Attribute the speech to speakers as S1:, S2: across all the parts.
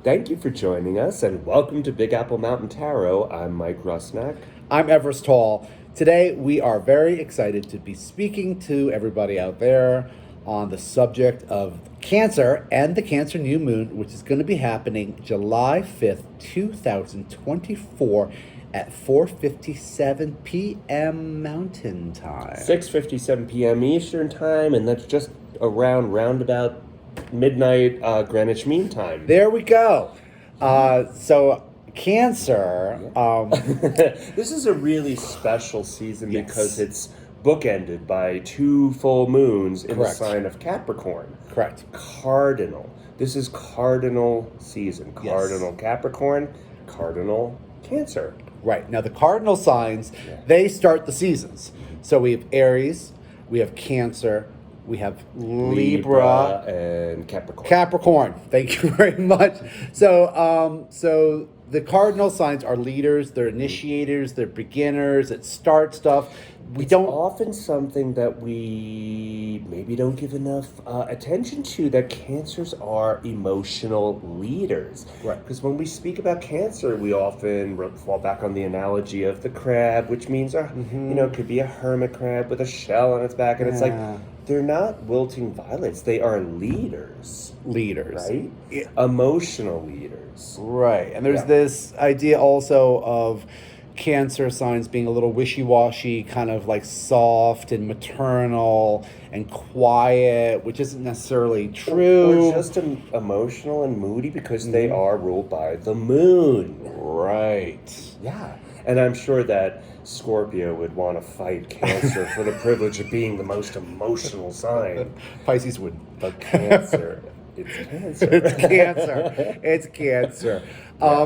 S1: Thank you for joining us, and welcome to Big Apple Mountain Tarot. I'm Mike Rusnak.
S2: I'm Everest Hall. Today, we are very excited to be speaking to everybody out there on the subject of Cancer and the Cancer New Moon, which is going to be happening July 5th, 2024 at 4:57 p.m. Mountain Time.
S1: 6:57 p.m. Eastern Time, and that's just roundabout midnight Greenwich Mean Time.
S2: There we go. So Cancer.
S1: This is a really special season
S2: Yes.
S1: because it's bookended by 2 full moons in
S2: Correct.
S1: the sign of Capricorn.
S2: Correct.
S1: Cardinal. This is cardinal season.
S2: Yes.
S1: Cardinal Capricorn, cardinal Cancer.
S2: Right. Now, the cardinal signs, they start the seasons. So we have Aries, we have Cancer, we have Libra,
S1: and Capricorn.
S2: Capricorn. Thank you very much. So the cardinal signs are leaders, they're initiators, they're beginners, that start stuff.
S1: It's often something that we maybe don't give enough attention to, that Cancers are emotional leaders.
S2: Right.
S1: Because when we speak about Cancer, we often fall back on the analogy of the crab, which means, it could be a hermit crab with a shell on its back. And it's like, they're not wilting violets. They are leaders. Right?
S2: Yeah.
S1: Emotional leaders.
S2: Right. And there's this idea also of Cancer signs being a little wishy-washy, kind of like soft and maternal and quiet, which isn't necessarily true.
S1: Or just emotional and moody because they are ruled by the moon.
S2: Right.
S1: Yeah. And I'm sure that Scorpio would want to fight Cancer for the privilege of being the most emotional sign.
S2: Pisces would.
S1: But Cancer, it's Cancer.
S2: It's Cancer. It's Cancer.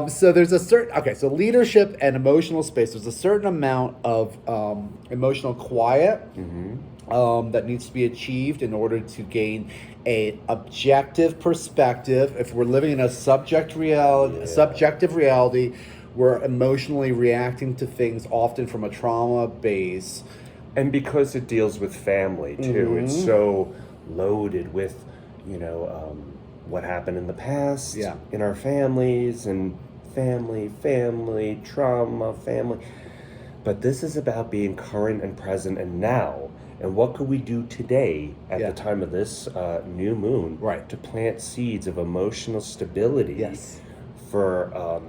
S2: So there's a certain, so leadership and emotional space, there's a certain amount of emotional quiet that needs to be achieved in order to gain a objective perspective. If we're living in a subjective reality, we're emotionally reacting to things often from a trauma base.
S1: And because it deals with family, too, it's so loaded with, what happened in the past in our families, and family, trauma, family. But this is about being current and present and now. And what could we do today at the time of this new moon to plant seeds of emotional stability for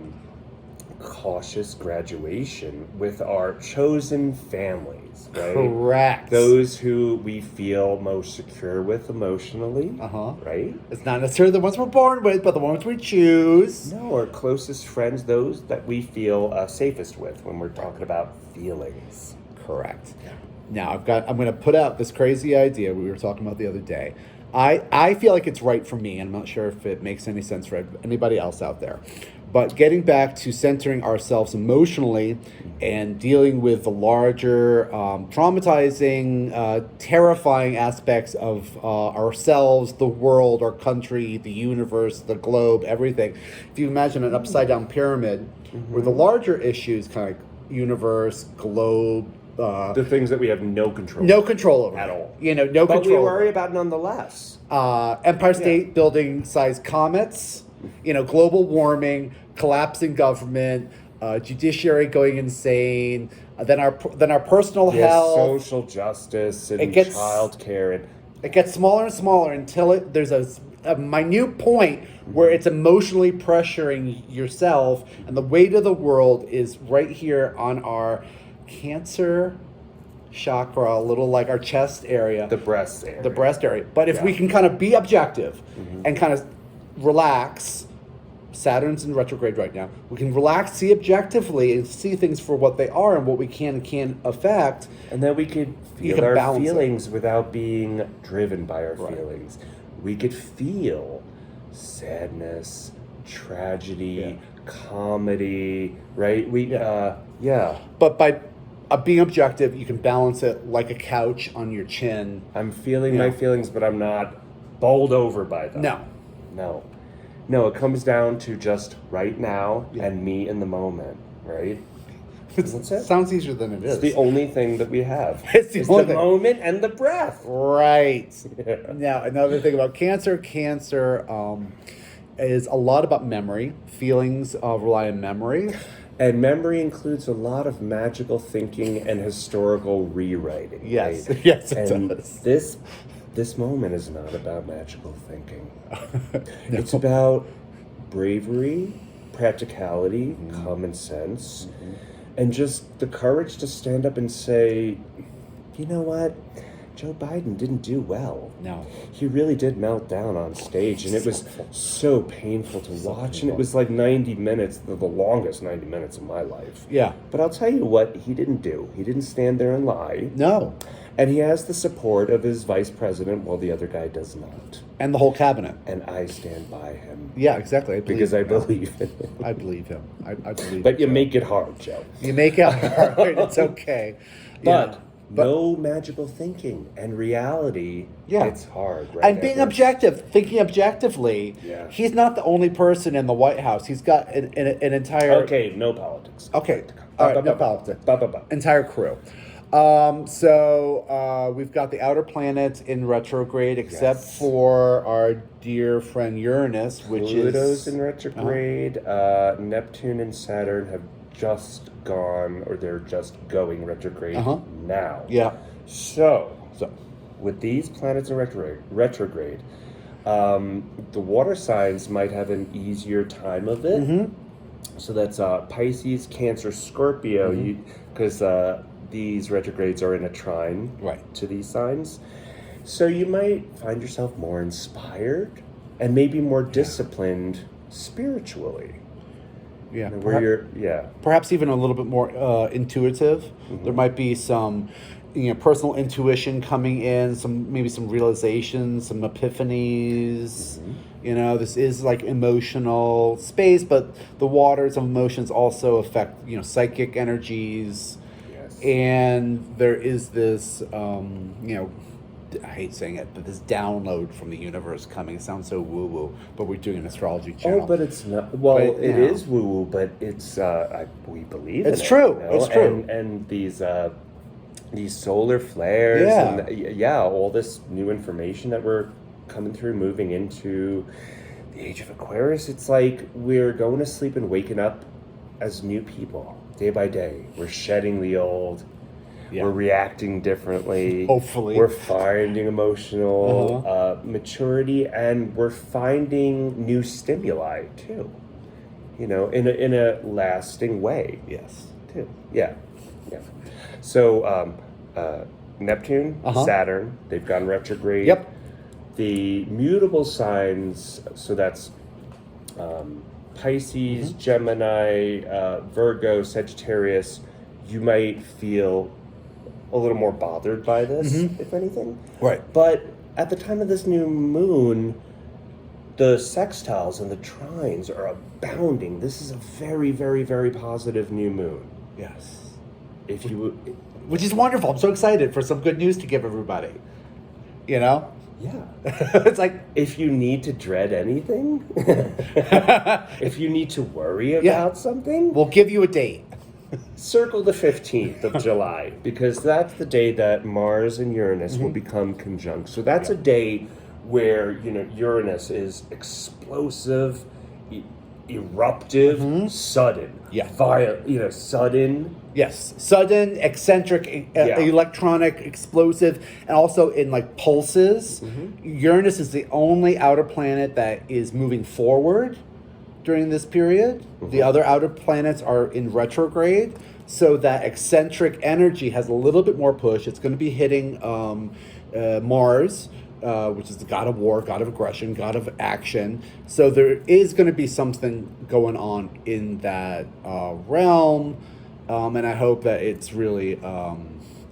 S1: cautious graduation with our chosen families, right?
S2: Correct.
S1: Those who we feel most secure with emotionally, right?
S2: It's not necessarily the ones we're born with, but the ones we choose.
S1: No, our closest friends, those that we feel safest with when we're talking about feelings.
S2: Correct. Now I'm going to put out this crazy idea we were talking about the other day. I feel like it's right for me, and I'm not sure if it makes any sense for anybody else out there. But getting back to centering ourselves emotionally and dealing with the larger, traumatizing, terrifying aspects of ourselves, the world, our country, the universe, the globe, everything. If you imagine an upside-down pyramid, where the larger issues, kind of like universe, globe,
S1: the things that we have no control
S2: over
S1: at all.
S2: No
S1: but
S2: control.
S1: But we worry about nonetheless.
S2: Empire State Building sized comets, global warming, collapsing government, judiciary going insane, then our personal health,
S1: social justice, and childcare, and
S2: it gets smaller and smaller until there's a minute point where it's emotionally pressuring yourself, and the weight of the world is right here on our Cancer chakra, a little like our chest area,
S1: the breast area.
S2: But if we can kind of be objective and kind of relax, Saturn's in retrograde right now, we can relax, see objectively, and see things for what they are and what we can and can't affect,
S1: and then we could feel our feelings without being driven by our feelings. We could feel sadness, tragedy, comedy, right?
S2: But by being objective, you can balance it like a couch on your chin.
S1: I'm feeling my feelings, but I'm not bowled over by them. No, it comes down to just right now and me in the moment, right? That's it.
S2: Sounds easier than it is.
S1: It's the only thing that we have.
S2: It's the
S1: moment and the breath.
S2: Right. Now, another thing about Cancer, is a lot about memory. Feelings rely on memory.
S1: And memory includes a lot of magical thinking and historical rewriting.
S2: Yes,
S1: right?
S2: yes, it
S1: and
S2: does.
S1: This moment is not about magical thinking.
S2: No.
S1: It's about bravery, practicality, common sense, and just the courage to stand up and say, you know what? Joe Biden didn't do well.
S2: No.
S1: He really did melt down on stage, and it was so painful to watch, and it was like 90 minutes, the longest 90 minutes of my life.
S2: Yeah.
S1: But I'll tell you what he didn't do. He didn't stand there and lie.
S2: No.
S1: And he has the support of his vice president, while the other guy does not.
S2: And the whole cabinet.
S1: And I stand by him.
S2: Yeah, exactly.
S1: Because I believe in him.
S2: I believe him. I believe
S1: But you
S2: Joe.
S1: make it hard, Joe.
S2: You make it hard. It's okay.
S1: But
S2: But-
S1: no magical thinking and reality.
S2: Yeah.
S1: It's hard. Right
S2: And being
S1: Everett?
S2: objective, thinking objectively,
S1: Yeah.
S2: he's not the only person in the White House. He's got an entire
S1: Okay, no politics.
S2: Okay. All right, no politics. entire crew. So we've got the outer planets in retrograde, except
S1: Yes.
S2: for our dear friend Uranus, which
S1: Pluto's
S2: is
S1: in retrograde. Neptune and Saturn have just gone, or they're just going retrograde now.
S2: Yeah.
S1: So,
S2: So
S1: with these planets in retrograde, the water signs might have an easier time of it. So that's Pisces, Cancer, Scorpio, because these retrogrades are in a trine
S2: Right.
S1: to these signs. So you might find yourself more inspired and maybe more disciplined spiritually.
S2: yeah,
S1: Where
S2: perhaps even a little bit more intuitive. There might be some, personal intuition coming in, maybe some realizations, some epiphanies. This is like emotional space, but the waters of emotions also affect, psychic energies.
S1: Yes.
S2: And there is this, I hate saying it, but this download from the universe coming. It sounds so woo-woo, but we're doing an astrology channel.
S1: Oh, but it's not. Well,
S2: But,
S1: it is woo-woo, but it's we believe in
S2: It's
S1: it.
S2: true. It's true.
S1: And these solar flares, and all this new information that we're coming through, moving into the age of Aquarius. It's like we're going to sleep and waking up as new people, day by day. We're shedding the old.
S2: Yeah.
S1: We're reacting differently.
S2: Hopefully.
S1: We're finding emotional maturity, and we're finding new stimuli too. In a lasting way.
S2: Yes.
S1: Too. Yeah. So Neptune, Saturn, they've gone retrograde.
S2: Yep.
S1: The mutable signs, so that's Pisces, Gemini, Virgo, Sagittarius. You might feel a little more bothered by this, if anything.
S2: Right.
S1: But at the time of this new moon, the sextiles and the trines are abounding. This is a very, very, very positive new moon.
S2: Yes.
S1: If you,
S2: Which is wonderful. I'm so excited for some good news to give everybody.
S1: yeah.
S2: It's like,
S1: If you need to dread anything, if you need to worry about something,
S2: we'll give you a date.
S1: circle the 15th of July, because that's the day that Mars and Uranus will become conjunct. So that's a day where, Uranus is explosive, eruptive, sudden.
S2: Yeah.
S1: Sudden.
S2: Yes. Sudden, eccentric, electronic, explosive, and also in like pulses. Uranus is the only outer planet that is moving forward during this period. The other outer planets are in retrograde, so that eccentric energy has a little bit more push. It's going to be hitting Mars, which is the god of war, god of aggression, god of action. So there is going to be something going on in that realm, and I hope that it's really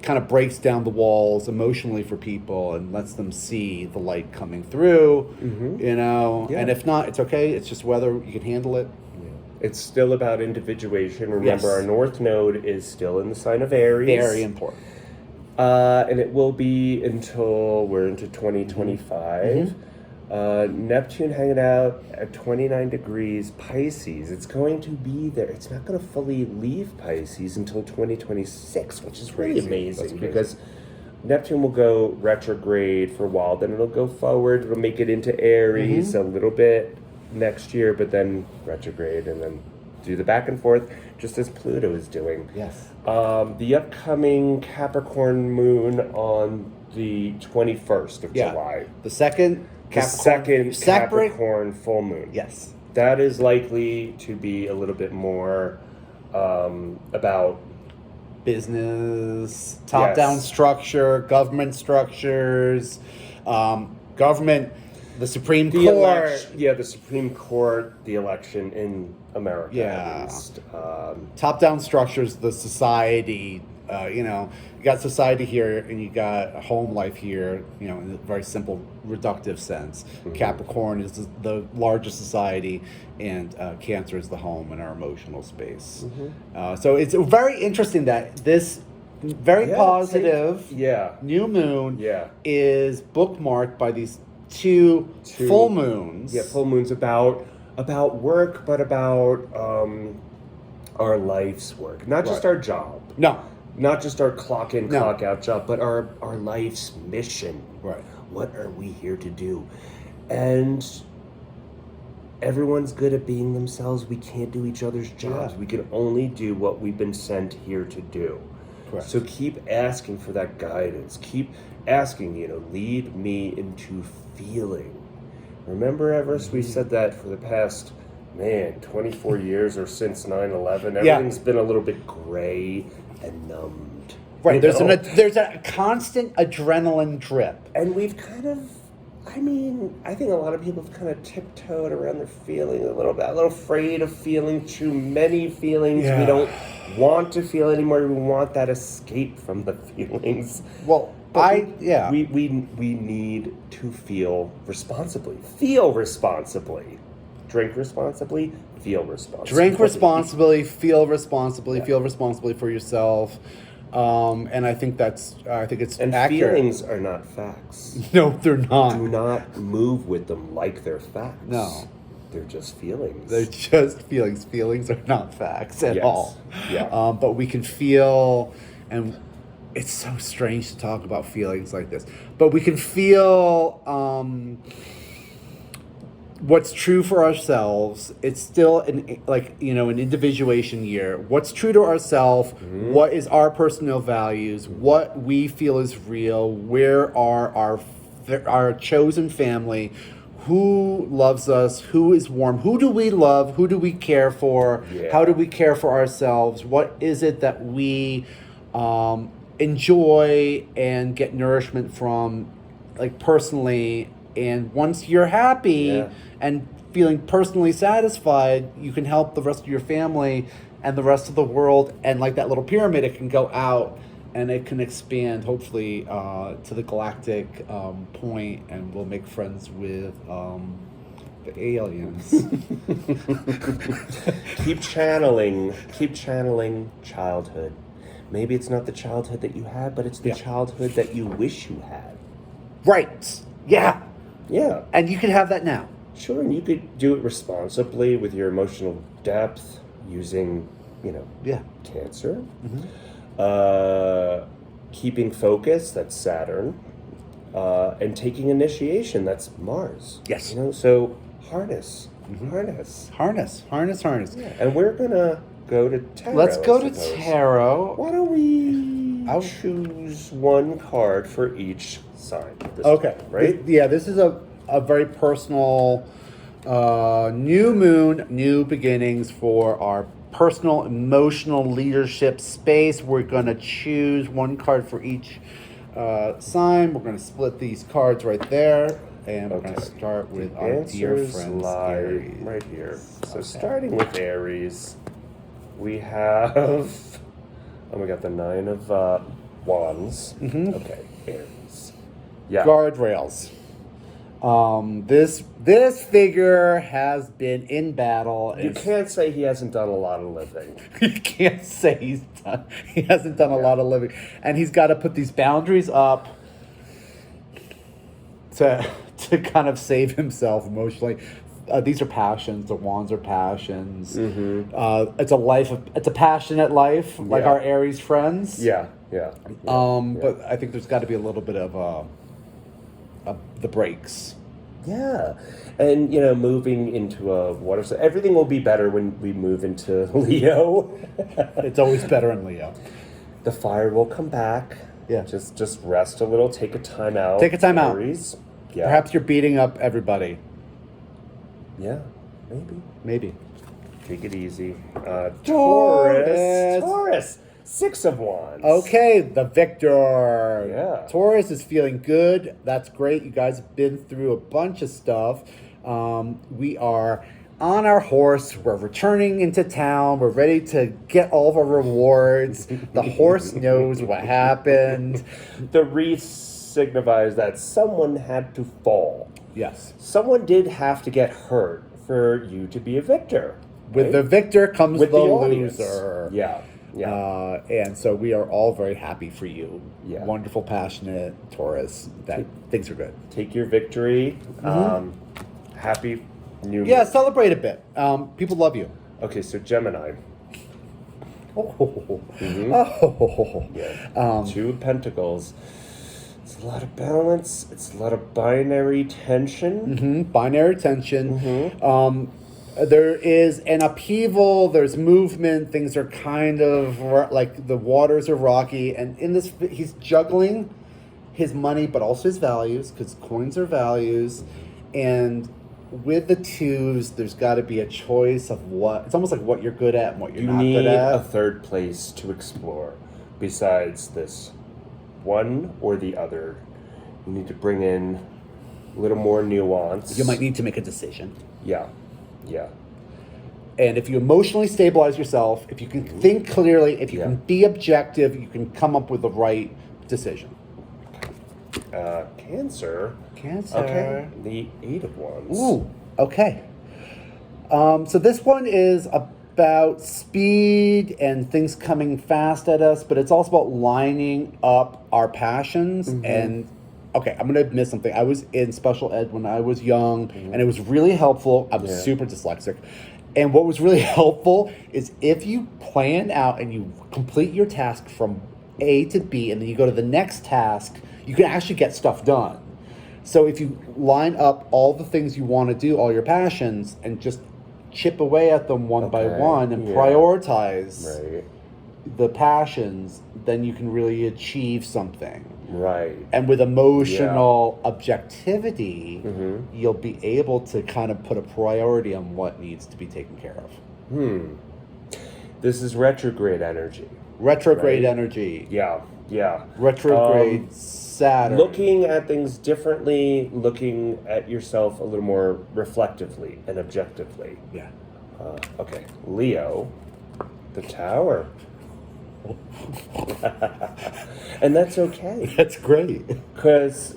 S2: kind of breaks down the walls emotionally for people and lets them see the light coming through, and if not, it's okay. It's just weather. You can handle it.
S1: It's still about individuation. Remember,
S2: Yes.
S1: our North Node is still in the sign of Aries.
S2: Very important.
S1: And it will be until we're into 2025. Neptune hanging out at 29 degrees Pisces. It's going to be there. It's not going to fully leave Pisces until 2026, which is really
S2: Crazy.
S1: amazing,
S2: That's crazy.
S1: because Neptune will go retrograde for a while, then it'll go forward, it'll make it into Aries a little bit, next year, but then retrograde and then do the back and forth, just as Pluto is doing.
S2: Yes.
S1: The upcoming Capricorn moon on the 21st of July.
S2: The second
S1: Capricorn full moon.
S2: Yes.
S1: That is likely to be a little bit more about
S2: business, top-down structure, government structures, government, the Supreme Court.
S1: The Supreme Court, the election in America, at least.
S2: Top-down structures, the society, you got society here and you got home life here, in a very simple, reductive sense. Mm-hmm. Capricorn is the largest society, and Cancer is the home and our emotional space. Mm-hmm. So it's very interesting that this very positive new moon is bookmarked by these two full moons.
S1: Yeah, full moons about work, but about our life's work, not just our job.
S2: No.
S1: Not just our clock in, clock out job, but our life's mission.
S2: Right.
S1: What are we here to do? And everyone's good at being themselves. We can't do each other's jobs. We can only do what we've been sent here to do.
S2: Correct.
S1: So keep asking for that guidance. Keep asking, lead me into feeling. Remember, Everest, we said that for the past, 24 years or since 9/11. Everything's been a little bit gray and numbed.
S2: Right, there's a constant adrenaline drip.
S1: And we've kind of, I think a lot of people have kind of tiptoed around their feeling a little bit, a little afraid of feeling too many feelings. Yeah. We don't want to feel anymore. We want that escape from the feelings.
S2: Well,
S1: we need to feel responsibly. Feel responsibly. Drink responsibly. Feel responsibly.
S2: Drink responsibly. Feel responsibly. Feel responsibly for yourself. And I think it's
S1: and
S2: accurate.
S1: Feelings are not facts.
S2: No, they're not.
S1: Do not move with them like they're facts.
S2: No.
S1: They're just feelings.
S2: They're just feelings. Feelings are not facts at all.
S1: Yeah.
S2: But we can feel, and it's so strange to talk about feelings like this, but we can feel what's true for ourselves. It's still an individuation year. What's true to ourselves? Mm-hmm. What is our personal values? What we feel is real? Where are our chosen family? Who loves us? Who is warm? Who do we love? Who do we care for? Yeah. How do we care for ourselves? What is it that we enjoy and get nourishment from, personally? And once you're happy and feeling personally satisfied, you can help the rest of your family and the rest of the world. And like that little pyramid, it can go out and it can expand, hopefully, to the galactic point, and we'll make friends with the aliens.
S1: Keep channeling childhood. Maybe it's not the childhood that you had, but it's the childhood that you wish you had.
S2: Right. Yeah.
S1: Yeah.
S2: And you can have that now.
S1: Sure, and you could do it responsibly with your emotional depth using, Cancer. Mm-hmm. Keeping focus, that's Saturn. And taking initiation, that's Mars.
S2: Yes.
S1: So harness.
S2: Mm-hmm.
S1: Harness. Yeah. And we're going to go to tarot.
S2: Let's go to tarot.
S1: Why don't we choose one card for each sign?
S2: Okay.
S1: Time, right?
S2: This is a very personal new moon, new beginnings for our personal emotional leadership space. We're going to choose one card for each sign. We're going to split these cards right there. And we're going to start with our dear friends, Aries.
S1: Right here. So starting with Aries, we have... we got the 9 of Wands. Mm-hmm. Okay, Aries. Yeah.
S2: Guardrails. This figure has been in battle.
S1: You can't say he hasn't done a lot of living.
S2: You can't say he hasn't done a lot of living. And he's got to put these boundaries up to kind of save himself emotionally. These are passions. The wands are passions. Mm-hmm. It's a passionate life, like our Aries friends.
S1: Yeah.
S2: But I think there's got to be a little bit of the brakes.
S1: Yeah. And, moving into a water sign, everything will be better when we move into Leo.
S2: It's always better in Leo.
S1: The fire will come back.
S2: Yeah.
S1: Just rest a little, take a time out.
S2: Take a time out.
S1: Aries. Yeah.
S2: Perhaps you're beating up everybody.
S1: Yeah, maybe.
S2: Maybe.
S1: Take it easy.
S2: Taurus.
S1: Taurus. 6 of Wands.
S2: Okay, the victor.
S1: Yeah.
S2: Taurus is feeling good. That's great. You guys have been through a bunch of stuff. We are on our horse. We're returning into town. We're ready to get all of our rewards. The horse knows what happened.
S1: The wreath signifies that someone had to fall.
S2: Yes.
S1: Someone did have to get hurt for you to be a victor.
S2: With the victor comes
S1: With
S2: the
S1: audience.
S2: loser.
S1: Yeah. Yeah.
S2: And so we are all very happy for you.
S1: Yeah.
S2: Wonderful, passionate Taurus. That things are good.
S1: Take your victory. Happy New Year.
S2: Yeah, celebrate a bit. People love you.
S1: Okay, so Gemini.
S2: Oh.
S1: Yeah. 2 of Pentacles. It's a lot of balance. It's a lot of binary tension.
S2: Binary tension. There is an upheaval. There's movement. Things are kind of like the waters are rocky. And in this, he's juggling his money, but also his values, because coins are values. And with the 2s, there's got to be a choice of what. It's almost like what you're good at and what you're not good at.
S1: You need a third place to explore besides this one or the other. You need to bring in a little more nuance.
S2: You might need to make a decision.
S1: Yeah. Yeah.
S2: And if you emotionally stabilize yourself, if you can think clearly, if you can be objective, you can come up with the right decision.
S1: Cancer.
S2: Cancer.
S1: Okay. The 8 of Wands.
S2: Ooh, okay. So this one is about speed and things coming fast at us, but it's also about lining up our passions. And okay, I'm going to admit something. I was in special ed when I was young, and it was really helpful. I'm super dyslexic. And what was really helpful is if you plan out and you complete your task from A to B, and then you go to the next task, you can actually get stuff done. So if you line up all the things you want to do, all your passions, and just chip away at them one by one and prioritize the passions, then you can really achieve something.
S1: Right.
S2: And with emotional objectivity, you'll be able to kind of put a priority on what needs to be taken care of.
S1: This is retrograde energy.
S2: Retrograde energy.
S1: Yeah. Yeah.
S2: Retrograde Saturn.
S1: Looking at things differently, looking at yourself a little more reflectively and objectively.
S2: Yeah.
S1: Okay. Leo, the Tower. And that's okay.
S2: That's great.
S1: Because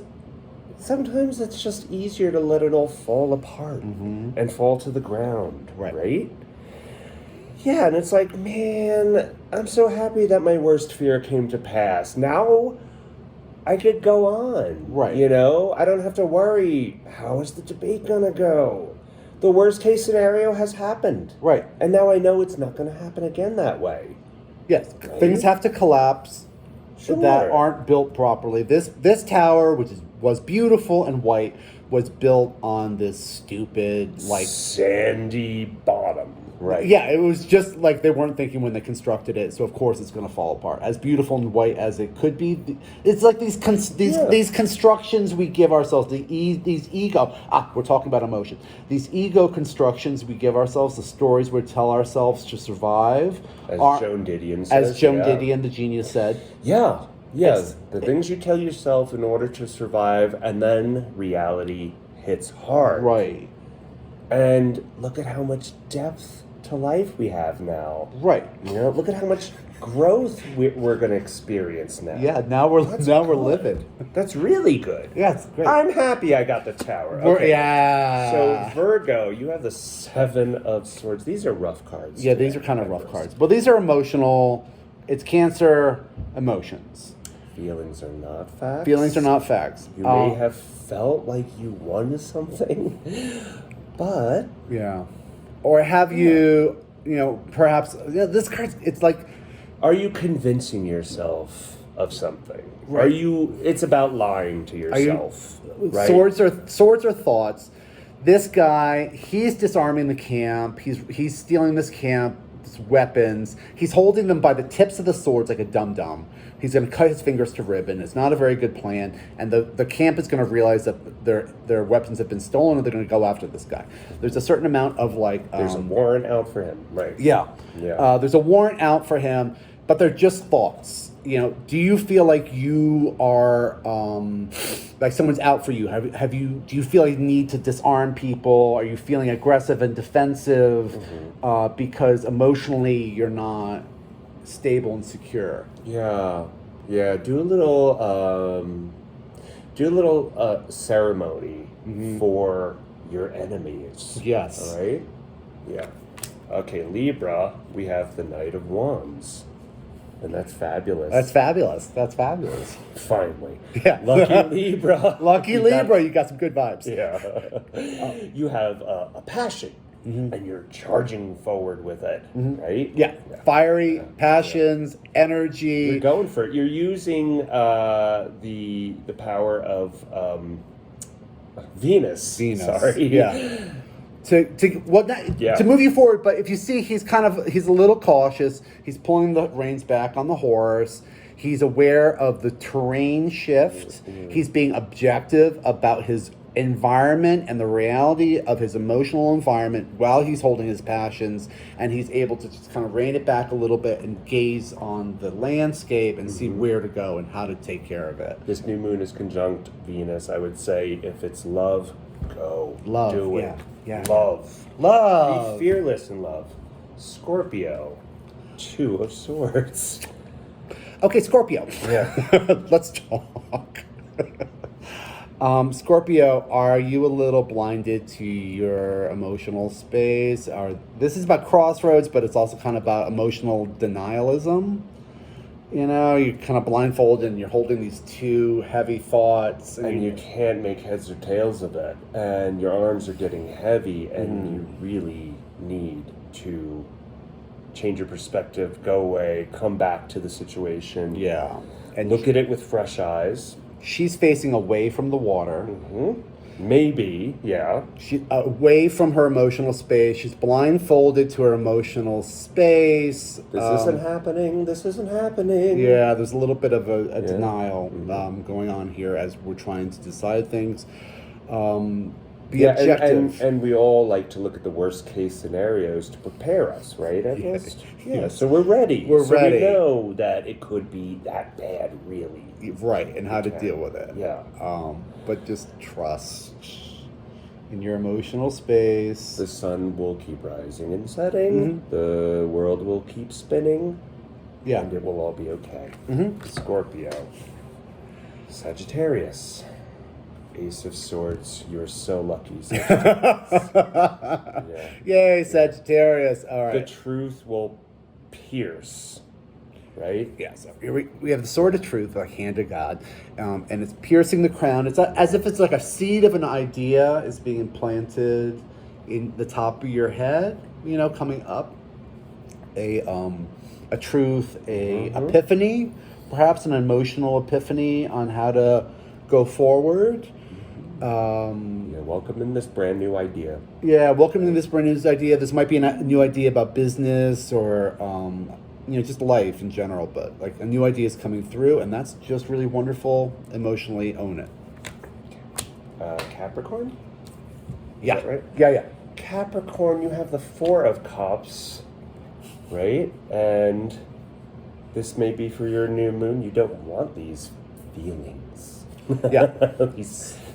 S1: sometimes it's just easier to let it all fall apart and fall to the ground. Right? Yeah, and it's like, man, I'm so happy that my worst fear came to pass. Now I could go on.
S2: Right.
S1: I don't have to worry. How is the debate going to go? The worst case scenario has happened.
S2: Right.
S1: And now I know it's not going to happen again that way.
S2: Yes, things have to collapse that aren't built properly. This tower, which was beautiful and white, was built on this stupid,
S1: sandy bottom. Right.
S2: Yeah, it was just like they weren't thinking when they constructed it, so of course it's going to fall apart. As beautiful and white as it could be, it's like these constructions we give ourselves, these ego. We're talking about emotion. These ego constructions we give ourselves, the stories we tell ourselves to survive.
S1: As Joan Didion says.
S2: As Joan Didion, the genius, said.
S1: Yeah. Yes. The things you tell yourself in order to survive, and then reality hits hard.
S2: Right.
S1: And look at how much depth to life we have now.
S2: Right.
S1: Look at how much growth we're going to experience now.
S2: Yeah, now we're living.
S1: That's really good.
S2: Yeah, it's great.
S1: I'm happy I got the Tower. Okay.
S2: Yeah.
S1: So Virgo, you have the 7 of Swords. These are rough cards.
S2: Yeah, these are kind of rough cards. But these are emotional. It's Cancer emotions.
S1: Feelings are not facts.
S2: Feelings are not facts.
S1: You may have felt like you won something, but...
S2: Yeah. Or have you, perhaps... this card, it's like...
S1: Are you convincing yourself of something.
S2: Right.
S1: It's about lying to yourself, right?
S2: Swords are thoughts. This guy, he's disarming the camp. He's stealing this camp, weapons. He's holding them by the tips of the swords like a dum-dum. He's going to cut his fingers to ribbon. It's not a very good plan. And the camp is going to realize that their weapons have been stolen, and they're going to go after this guy. There's a certain amount of like...
S1: there's a warrant out for him, right?
S2: Yeah. There's a warrant out for him, but they're just thoughts. Do you feel like you are... like someone's out for you? Do you feel like you need to disarm people? Are you feeling aggressive and defensive because emotionally you're not stable and secure?
S1: Yeah. Do a little ceremony for your enemies.
S2: Yes.
S1: All right. Yeah. Okay, Libra. We have the Knight of Wands. And that's fabulous.
S2: That's fabulous.
S1: Finally.
S2: Yeah.
S1: Lucky Libra.
S2: You got some good vibes.
S1: Yeah. You have a passion, and you're charging forward with it, right?
S2: Yeah. Fiery passions, energy.
S1: You're going for it. You're using the power of Venus. Sorry.
S2: Yeah. To move you forward, but if you see, he's a little cautious. He's pulling the reins back on the horse. He's aware of the terrain shift. He's being objective about his environment and the reality of his emotional environment while he's holding his passions, and he's able to just kind of rein it back a little bit and gaze on the landscape and see where to go and how to take care of it.
S1: This new moon is conjunct Venus. I would say if it's love, go.
S2: Love.
S1: Do it.
S2: Yeah.
S1: Love. Be fearless in love. Scorpio. 2 of Swords.
S2: Okay, Scorpio.
S1: Yeah.
S2: Let's talk. Scorpio, are you a little blinded to your emotional space? This is about crossroads, but it's also kind of about emotional denialism. You're kind of blindfolded and you're holding these two heavy thoughts.
S1: And you can't make heads or tails of it. And your arms are getting heavy, and you really need to change your perspective, go away, come back to the situation.
S2: Yeah.
S1: And look at it with fresh eyes.
S2: She's facing away from the water.
S1: Maybe, yeah.
S2: She away from her emotional space. She's blindfolded to her emotional space.
S1: This isn't happening.
S2: Yeah, there's a little bit of a denial going on here as we're trying to decide things. Objective.
S1: And we all like to look at the worst case scenarios to prepare us, right? Yeah. So we're ready.
S2: We're ready.
S1: We know that it could be that bad, really.
S2: Right, and how to deal with it.
S1: Yeah.
S2: But just trust in your emotional space.
S1: The sun will keep rising and setting. The world will keep spinning.
S2: Yeah.
S1: And it will all be okay. Scorpio. Sagittarius. Ace of Swords. You're so lucky, Sagittarius. Yeah.
S2: Yay, Sagittarius. All right.
S1: The truth will pierce, right?
S2: Yeah, so here we have the sword of truth, like hand of God, and it's piercing the crown. It's as if it's like a seed of an idea is being implanted in the top of your head, coming up. A truth, epiphany, perhaps an emotional epiphany on how to go forward.
S1: Welcome in this brand new idea.
S2: Yeah, welcome to this brand new idea. This might be a new idea about business or just life in general, but like a new idea is coming through, and that's just really wonderful. Emotionally own it.
S1: Capricorn?
S2: Yeah.
S1: Is that right?
S2: Yeah.
S1: Capricorn, you have the 4 of Cups, right? And this may be for your new moon. You don't want these feelings.
S2: Yeah.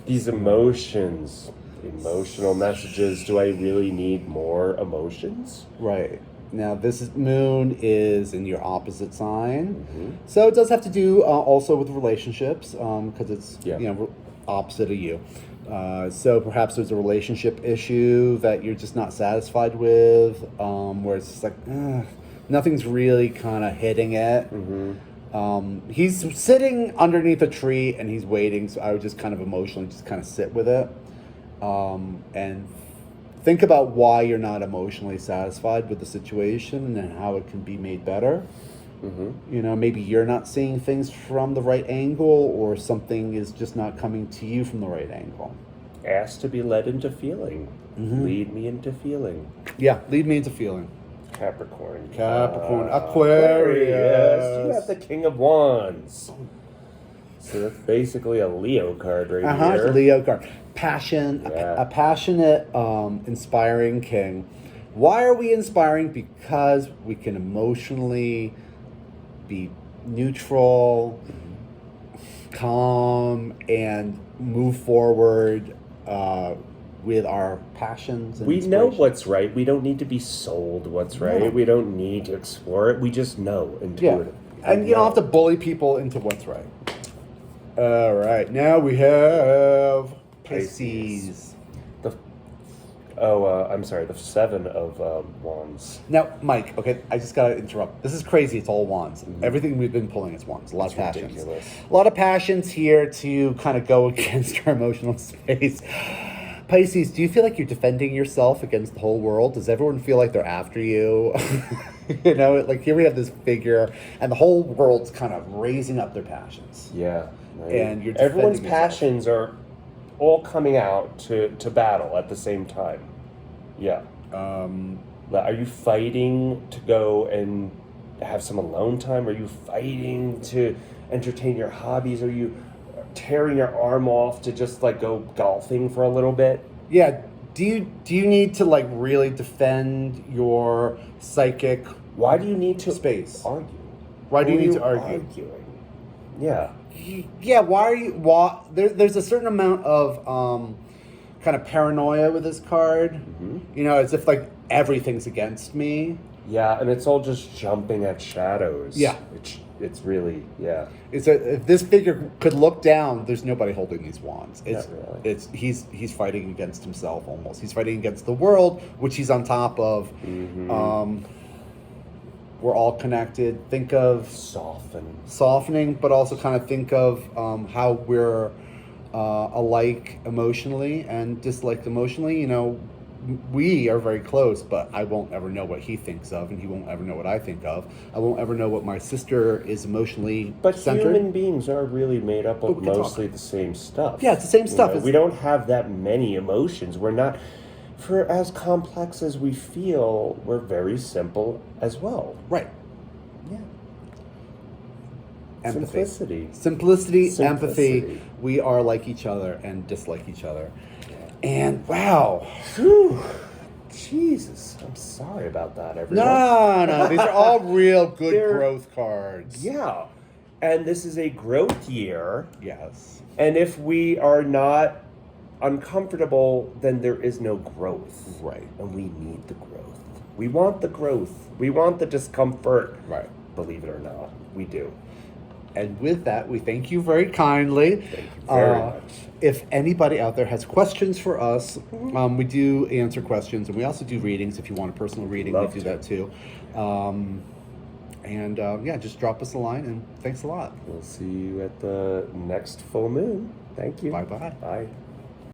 S1: These emotions, emotional messages. Do I really need more emotions?
S2: Right. Now, moon is in your opposite sign. So it does have to do also with relationships because it's opposite of you. So perhaps there's a relationship issue that you're just not satisfied with, where it's just like, nothing's really kind of hitting it. He's sitting underneath a tree and he's waiting, so I would just kind of emotionally just kind of sit with it and think about why you're not emotionally satisfied with the situation and how it can be made better. You know, maybe you're not seeing things from the right angle, or something is just not coming to you from the right angle.
S1: Ask to be led into feeling. Lead me into feeling.
S2: Yeah, lead me into feeling.
S1: Capricorn.
S2: Aquarius.
S1: You have the King of Wands. So that's basically a Leo card right
S2: It's a
S1: here.
S2: Leo card. Passion, a passionate, inspiring king. Why are we inspiring? Because we can emotionally be neutral, calm, and move forward with our passions. And
S1: We know what's right. We don't need to be sold what's right.
S2: No.
S1: We don't need to explore it. We just know intuitively.
S2: And you don't have to bully people into what's right. All right, now we have Pisces.
S1: I'm sorry, the Seven of Wands.
S2: Now, Mike, okay, I just gotta interrupt. This is crazy. It's all wands. Everything we've been pulling is wands. A lot of passions.
S1: Ridiculous.
S2: A lot of passions here to kind of go against our emotional space. Pisces, do you feel like you're defending yourself against the whole world? Does everyone feel like they're after you? You know, like here we have this figure, and the whole world's kind of raising up their passions.
S1: Yeah. Right?
S2: And you're
S1: everyone's
S2: defending yourself.
S1: passions are all coming out to battle at the same time. Yeah. Are you fighting to go and have some alone time? Are you fighting to entertain your hobbies? Are you tearing your arm off to just like go golfing for a little bit?
S2: Yeah. Do you need to like really defend your psychic?
S1: Why do you need to
S2: space?
S1: Argue?
S2: Why do you
S1: Who
S2: need
S1: are
S2: to argue?
S1: Arguing. Yeah.
S2: Yeah. Why? There's a certain amount of kind of paranoia with this card. You know, as if like everything's against me.
S1: Yeah, and it's all just jumping at shadows.
S2: Yeah.
S1: It's really, yeah.
S2: If this figure could look down, there's nobody holding these wands.
S1: Not really.
S2: He's fighting against himself almost. He's fighting against the world, which he's on top of. We're all connected. Think of softening, but also kind of think of how we're alike emotionally and disliked emotionally. You know, we are very close, but I won't ever know what he thinks of, and he won't ever know what I think of. I won't ever know what my sister is emotionally centered.
S1: Human beings are really made up of mostly the same stuff.
S2: Yeah, it's the same stuff.
S1: You know, we don't have that many emotions. We're not, for as complex as we feel, we're very simple as well.
S2: Right. Yeah. Empathy.
S1: Simplicity.
S2: Empathy. We are like each other and dislike each other. And wow.
S1: Whew. Jesus, I'm sorry about that, everyone.
S2: No. These are all real good growth cards.
S1: Yeah. And this is a growth year.
S2: Yes.
S1: And if we are not uncomfortable, then there is no growth.
S2: Right.
S1: And we need the growth. We want the growth. We want the discomfort.
S2: Right.
S1: Believe it or not, we do.
S2: And with that, we thank you very kindly.
S1: Thank you very much.
S2: If anybody out there has questions for us, we do answer questions, and we also do readings. If you want a personal reading, we do that too. Just drop us a line, and thanks a lot.
S1: We'll see you at the next full moon. Thank you.
S2: Bye-bye.
S1: Bye.